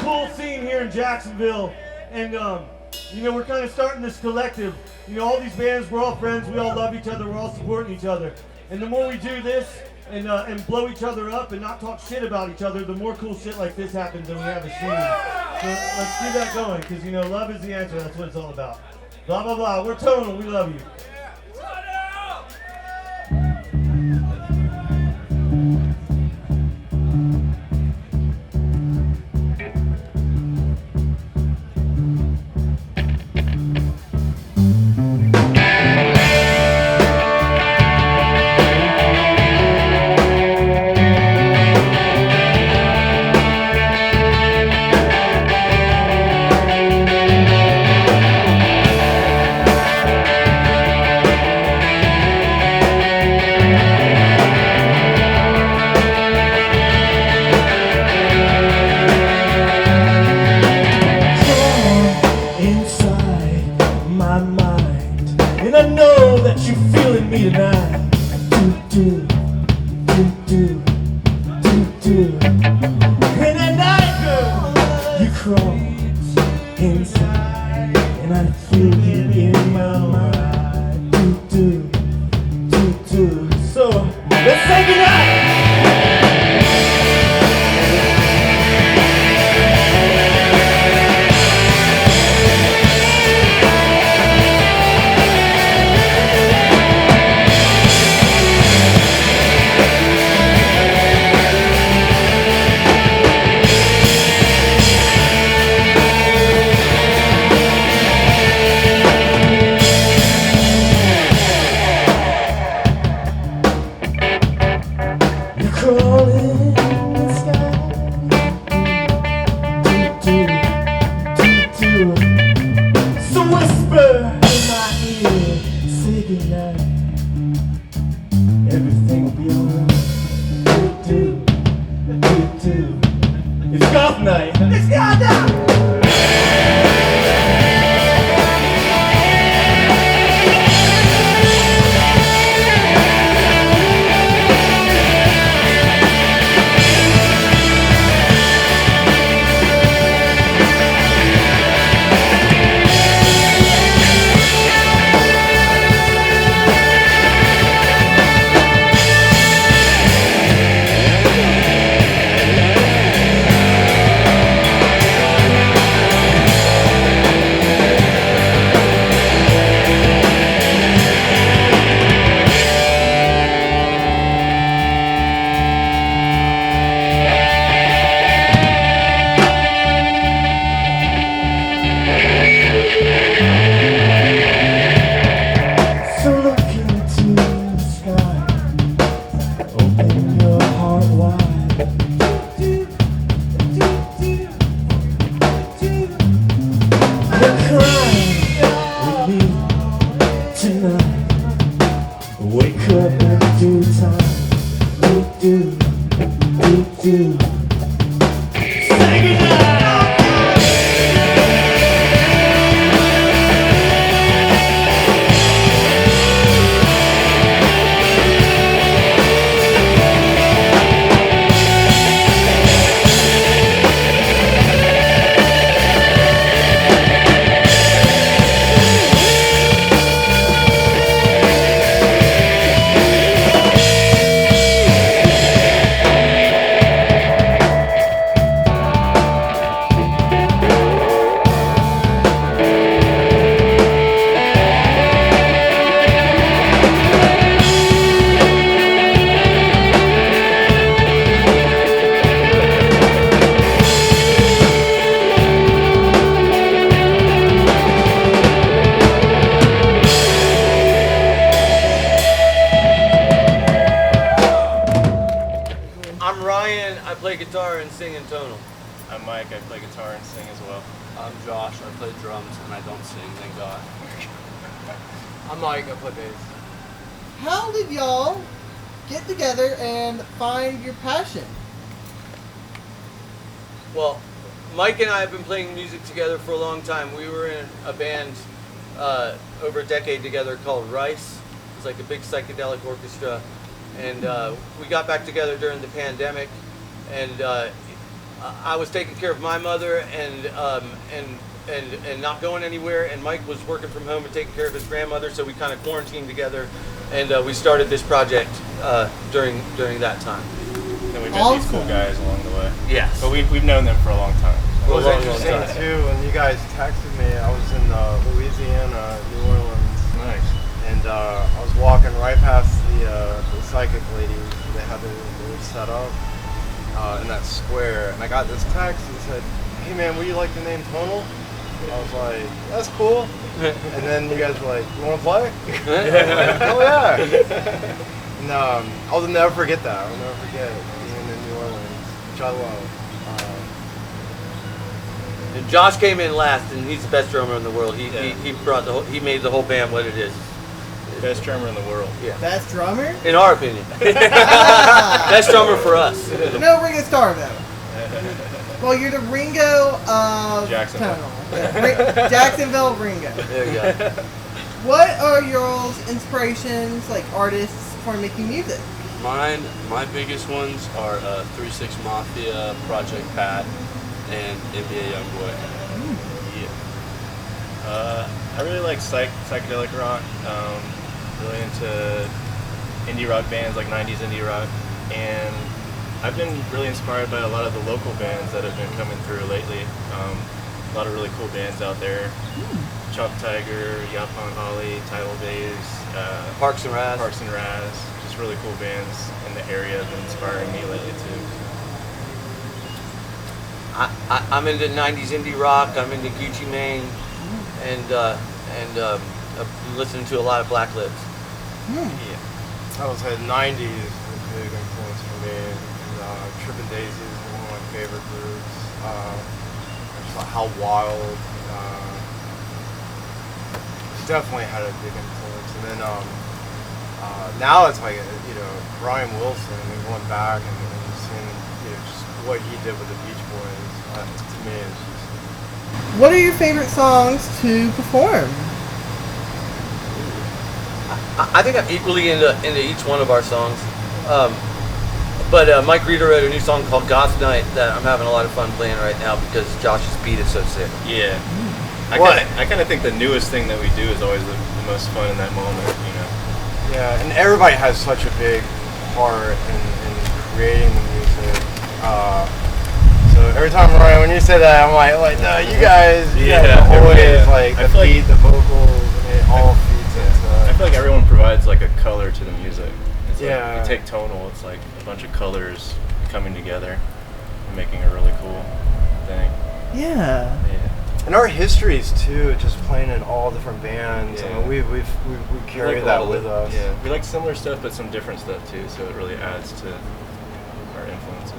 cool scene here in Jacksonville, and you know, we're kind of starting this collective. You know, all these bands, we're all friends, we all love each other, we're all supporting each other. And the more we do this and blow each other up and not talk shit about each other, the more cool shit like this happens and we have a scene. So let's keep that going, because you know, love is the answer. That's what it's all about. Blah, blah, blah. We're Tonal. We love you. I'm Mike, I play guitar and sing as well. I'm Josh, I play drums and I don't sing, thank God. I'm Mike, I play bass. How did y'all get together and find your passion? Well, Mike and I have been playing music together for a long time. We were in a band over a decade together called Rice. It was like a big psychedelic orchestra. And we got back together during the pandemic. And I was taking care of my mother and not going anywhere, and Mike was working from home and taking care of his grandmother, so we kind of quarantined together, and we started this project during that time. And we met these cool guys along the way. Yes. But we've known them for a long time. It was Long interesting time. too when you guys texted me. I was in Louisiana, New Orleans, Nice. and I was walking right past the psychic lady. They had they were set up in that square, and I got this text that said, "Hey man, would you like the name Tonal?" I was like, "That's cool." And then you guys were like, "You want to play?" Oh yeah. And I'll never forget that. I'll never forget being in New Orleans, which I love. And Josh came in last, and he's the best drummer in the world. He brought he made the whole band what it is. Best drummer in the world. Yeah. Best drummer? In our opinion. Best drummer for us. No Ringo Starr though. Well, you're the Ringo of Jacksonville. Tonal. Yeah, Jacksonville Ringo. There you go. What are y'all's inspirations, like artists, for making music? My biggest ones are 3-6 Mafia, Project Pat, and NBA Youngboy. Yeah. I really like psychedelic rock. Really into indie rock bands, like 90s indie rock, and I've been really inspired by a lot of the local bands that have been coming through lately. A lot of really cool bands out there. Chop Tiger, Yapon Holly, Tidal Bays, Parks and Raz. Parks and Raz. Just really cool bands in the area have been inspiring me lately too. I'm into 90s indie rock. I'm into Gucci Mane, and I'm listening to a lot of Black Lips. Yeah. I would say 90s was a big influence for me. Trippin' Daisies is one of my favorite groups. Just like How Wild definitely had a big influence. And then now it's like, Brian Wilson. We went back and seeing, just what he did with the Beach Boys. To me, it's just... What are your favorite songs to perform? I think I'm equally into each one of our songs. But Mike Reeder wrote a new song called Goth Night that I'm having a lot of fun playing right now because Josh's beat is so sick. Yeah. I kind of think the newest thing that we do is always the most fun in that moment, Yeah, and everybody has such a big part in creating the music. So every time, Ryan, when you say that, I'm like, no, you guys always like the beat, the vocals, and it all feeds into. I feel like everyone provides like a color to the music. It's like, Yeah. you take Tonal, it's like a bunch of colors coming together and making a really cool thing. Yeah. Yeah. And our histories too, just playing in all different bands. Yeah. I mean, we carry like a that lot of with us. Yeah, we like similar stuff, but some different stuff too. So it really adds to our influences.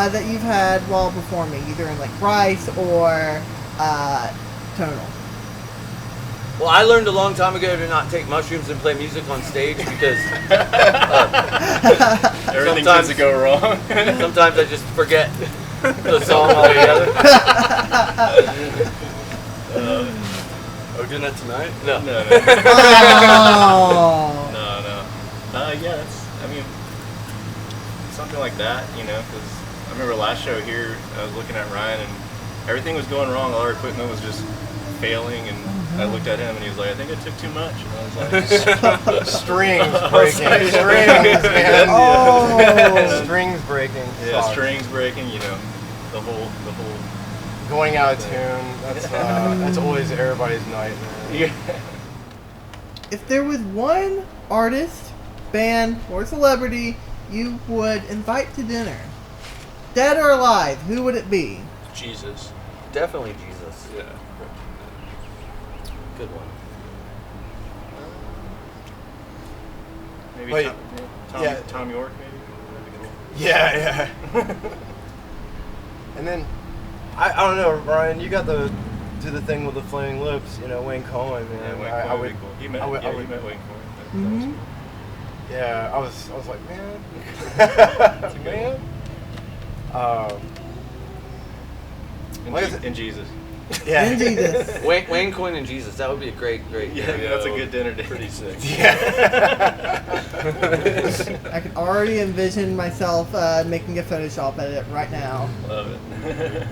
that you've had while performing, either in like Rice or Tonal? Well, I learned a long time ago to not take mushrooms and play music on stage because Everything sometimes- tends to go wrong. sometimes I just forget the song altogether. Are we doing that tonight? No. No. Oh. Yeah, I mean, something like that, you know, because I remember last show here, I was looking at Ryan and everything was going wrong. All our equipment was just failing, and I looked at him and he was like, I think I took too much. And I was like, Strings breaking. Strings, man. Oh. Strings breaking. yeah, Sucks. strings breaking, you know, the whole. Going out of tune. That's always everybody's nightmare. Yeah. If there was one artist, band, or celebrity you would invite to dinner, dead or alive, who would it be? Jesus. Definitely Jesus. Yeah. Good one. Maybe Wait, Tom York, maybe. Yeah. And then, I don't know, Ryan, you got to do the thing with the flaming lips, you know, Wayne Cohen, man. Yeah, Wayne I Cohen would would, be cool. He met, I would- yeah, I he would- met Wayne Cohen. Mm-hmm. Yeah, I was like, man. Man. Like I said- And Jesus. Yeah. And Jesus. Wayne Coyne and Jesus. That would be a great. Yeah, that's a good dinner date. Pretty sick. Yeah. I can already envision myself making a Photoshop edit right now. Love it.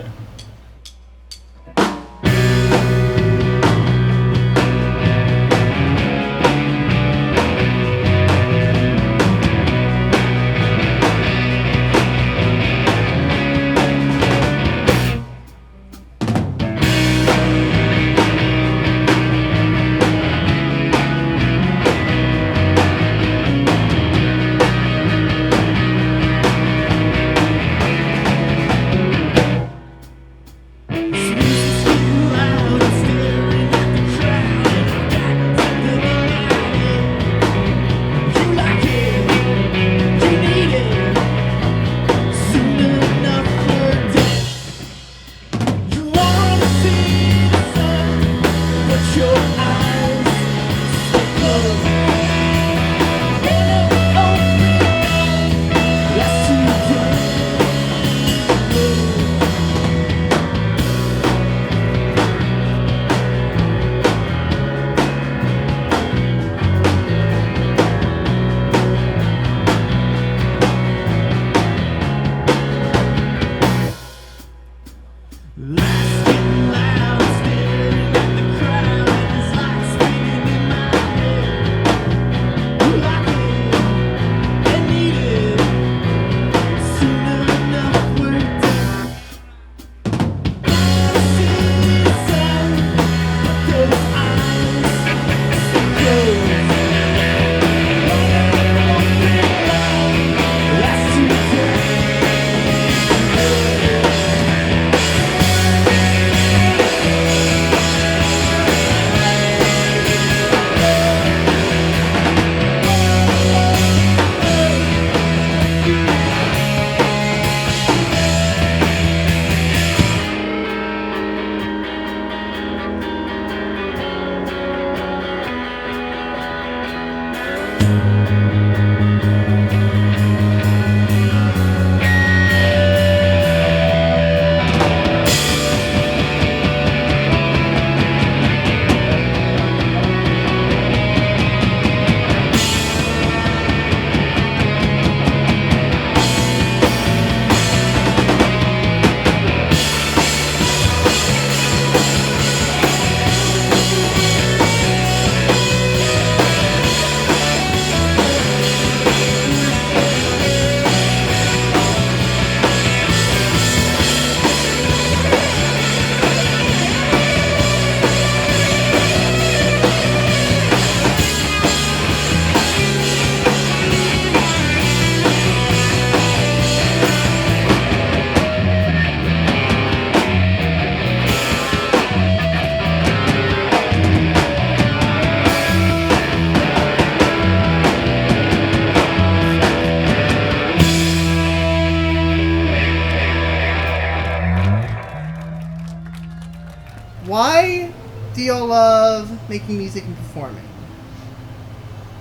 Why do y'all love making music and performing?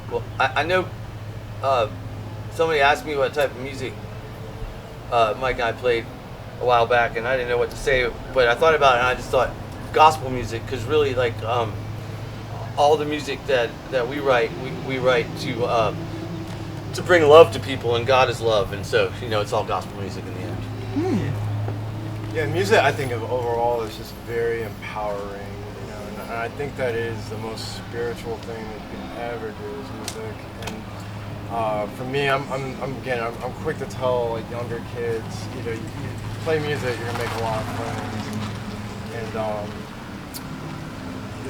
Well, I know somebody asked me what type of music Mike and I played a while back, and I didn't know what to say, but I thought about it, and I just thought gospel music, because really, like, all the music that we write, we write to bring love to people, and God is love, and so, it's all gospel music in the end. Yeah, music, I think, of overall is just very empowering, and I think that is the most spiritual thing that you can ever do is music. And for me, I'm quick to tell like younger kids, you play music, you're gonna make a lot of friends, and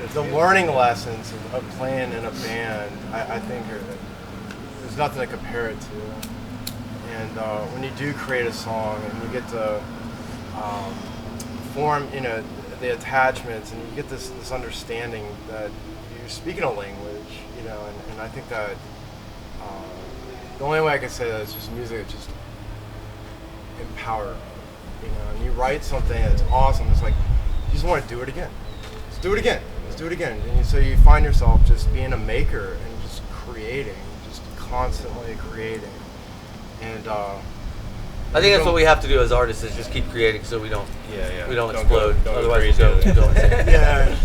the learning lessons of playing in a band, I think there's nothing to compare it to. And when you do create a song and you get to form, the attachments, and you get this understanding that you're speaking a language, and I think that the only way I can say that is just music is just empowered, and you write something that's awesome, it's like, you just want to do it again. Let's do it again. Let's do it again. And so you find yourself just being a maker and just creating, just constantly creating. And I think that's what we have to do as artists, is just keep creating so we don't explode. Otherwise we'll go insane. Yeah.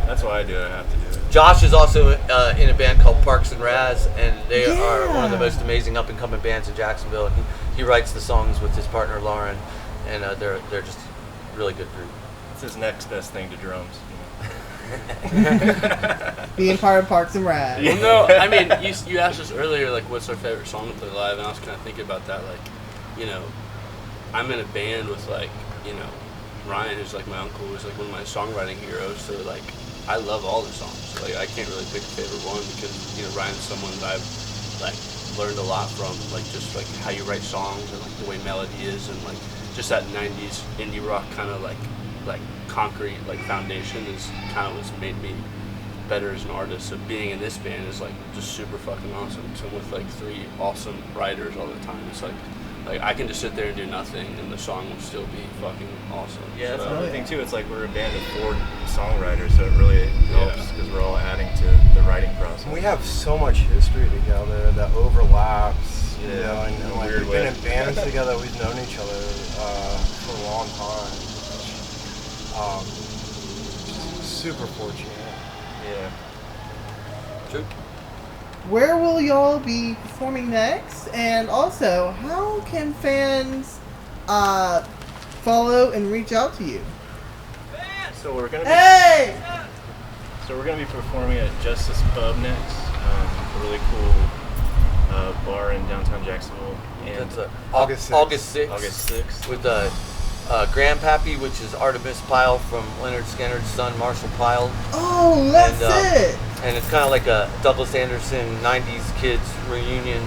That's why I do it. I have to do it. Josh is also in a band called Parks and Raz, and they are one of the most amazing up-and-coming bands in Jacksonville. And he writes the songs with his partner Lauren, and they're just a really good group. It's his next best thing to drums. Being part of Parks and Raz. Well, no, I mean, you asked us earlier, like, what's our favorite song to play live, and I was kind of thinking about that, like, I'm in a band with, like, Ryan, who's, like, my uncle, who's, like, one of my songwriting heroes, so, like, I love all the songs. Like, I can't really pick a favorite one because, Ryan's someone that I've, like, learned a lot from, like, just, like, how you write songs and, like, the way melody is and, like, just that 90s indie rock kind of, like concrete, like, foundation is kind of what's made me better as an artist. So being in this band is, like, just super fucking awesome. So I'm with, like, 3 awesome writers all the time. It's like I can just sit there and do nothing and the song will still be fucking awesome. Yeah, that's so, another thing too. It's like we're a band of 4 songwriters, so it really helps because we're all adding to the writing process. we have so much history together that overlaps, and like, weird we've been way. in bands together, we've known each other for a long time. Super fortunate. Yeah. True. Where will y'all be performing next? And also, how can fans follow and reach out to you? So we're gonna be performing at Justice Pub next. A really cool bar in downtown Jacksonville. And That's August 6th. August 6th. With Grandpappy, which is Artemis Pyle from Leonard Skinner's son, Marshall Pyle. Oh, that's it! And it's kind of like a Douglas Anderson 90s kids reunion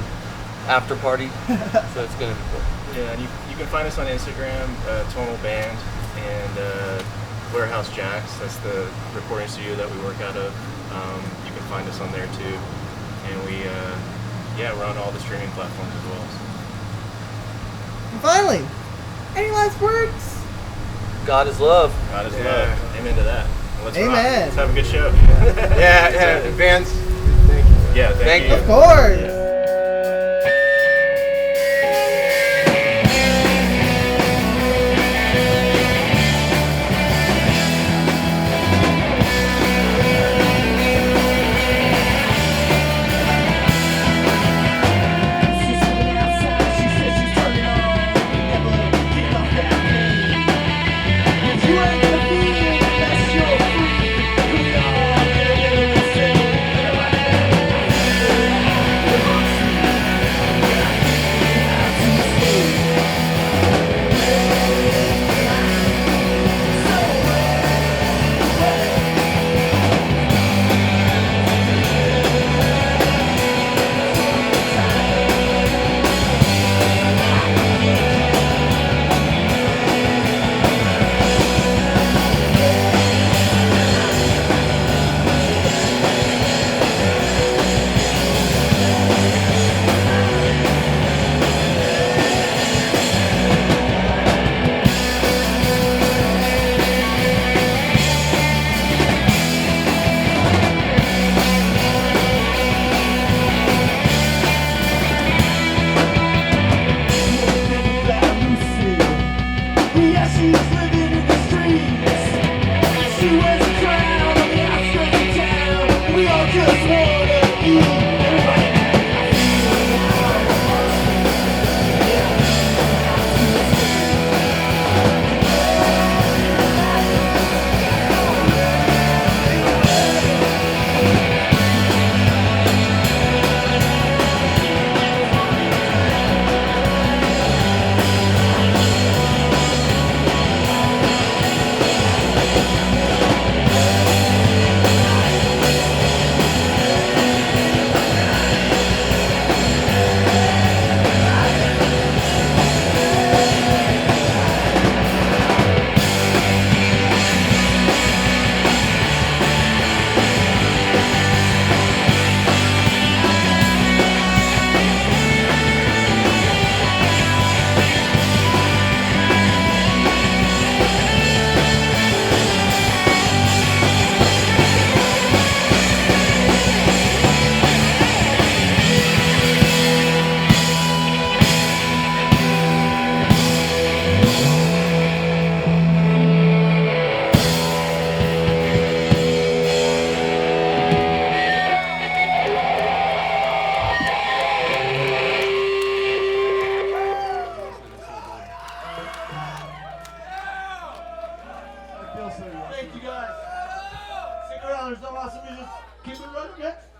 after party. So it's going to be cool. yeah, and you can find us on Instagram, Tonal Band, and Warehouse Jacks. That's the recording studio that we work out of. You can find us on there too. And we're on all the streaming platforms as well. So. And finally, any last words? God is love. God is love. Amen to that. Let's rock. Amen. Let's have a good show. Yeah, Vance, thank you. Yeah, thank you. Of course! Yeah. You ain't gonna feel it unless you're free. We are living in sin. Keep it running, man.